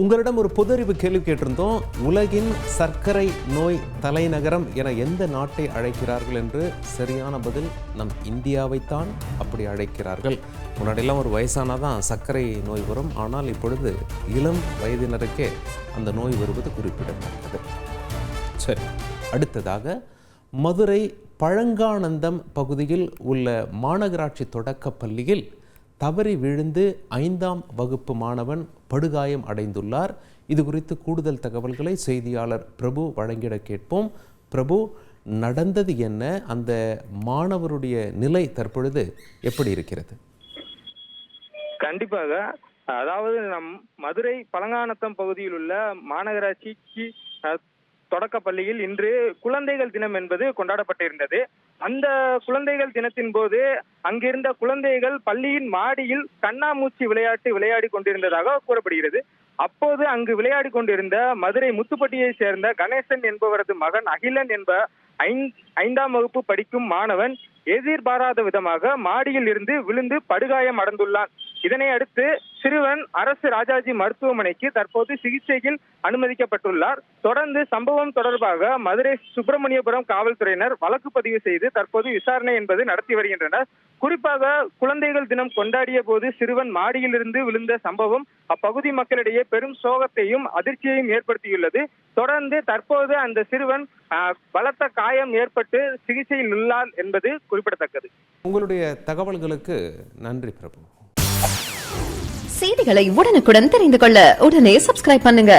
உங்களிடம் ஒரு பொது அறிவு கேள்வி கேட்டிருந்தோம். உலகின் சர்க்கரை நோய் தலைநகரம் என எந்த நாட்டை அழைக்கிறார்கள் என்று சரியான பதில் நம் இந்தியாவைத்தான் அப்படி அழைக்கிறார்கள். முன்னாடியெல்லாம் ஒரு வயசானாதான் சர்க்கரை நோய் வரும். ஆனால் இப்பொழுது இளம் வயதினருக்கே அந்த நோய் வருவது குறிப்பிடத்தக்கது. சரி, அடுத்ததாக மதுரை பழங்கானந்தம் பகுதியில் உள்ள மாநகராட்சி தொடக்க பள்ளியில் தவறி விழுந்து 5ஆம் வகுப்பு மாணவன் படுகாயம் அடைந்துள்ளார். இது குறித்து கூடுதல் தகவல்களை செய்தியாளர் பிரபு வழங்கிட கேட்போம். பிரபு, நடந்தது என்ன? அந்த மாணவருடைய நிலை தற்பொழுது எப்படி இருக்கிறது? கண்டிப்பாக, அதாவது நம் மதுரை பழங்கானத்தம் பகுதியில் உள்ள மாநகராட்சிக்கு தொடக்க பள்ளியில் இன்று குழந்தைகள் தினம் என்பது கொண்டாடப்பட்டிருந்தது. அந்த குழந்தைகள் தினத்தின் போது அங்கிருந்த குழந்தைகள் பள்ளியின் மாடியில் கண்ணாமூச்சி விளையாட்டு விளையாடி கொண்டிருந்ததாக கூறப்படுகிறது. அப்போது அங்கு விளையாடி கொண்டிருந்த மதுரை முத்துப்பட்டியை சேர்ந்த கணேசன் என்பவரது மகன் அகிலன் என்ப 5ஆம் வகுப்பு படிக்கும் மாணவன் எதிர்பாராத விதமாக மாடியில் இருந்து விழுந்து படுகாயம் அடைந்துள்ளான். இதனை அடுத்து சிறுவன் அரசு ராஜாஜி மருத்துவமனைக்கு தற்போது சிகிச்சையில் அனுமதிக்கப்பட்டுள்ளார். தொடர்ந்து சம்பவம் தொடர்பாக மதுரை சுப்பிரமணியபுரம் காவல்துறையினர் வழக்கு பதிவு செய்து தற்போது விசாரணை என்பது நடத்தி வருகின்றனர். குறிப்பாக குழந்தைகள் தினம் கொண்டாடிய போது சிறுவன் மாடியில் இருந்து விழுந்த சம்பவம் அப்பகுதி மக்களிடையே பெரும் சோகத்தையும் அதிர்ச்சியையும் ஏற்படுத்தியுள்ளது. தொடர்ந்து தற்போது அந்த சிறுவன் பலத்த காயம் ஏற்பட்டு சிகிச்சையில் உள்ளார் என்பது குறிப்பிடத்தக்கது. உங்களுடைய தகவல்களுக்கு நன்றி பிரபு. செய்திகளை உடனுக்குடன் தெரிந்து கொள்ள உடனே சப்ஸ்கிரைப் பண்ணுங்க.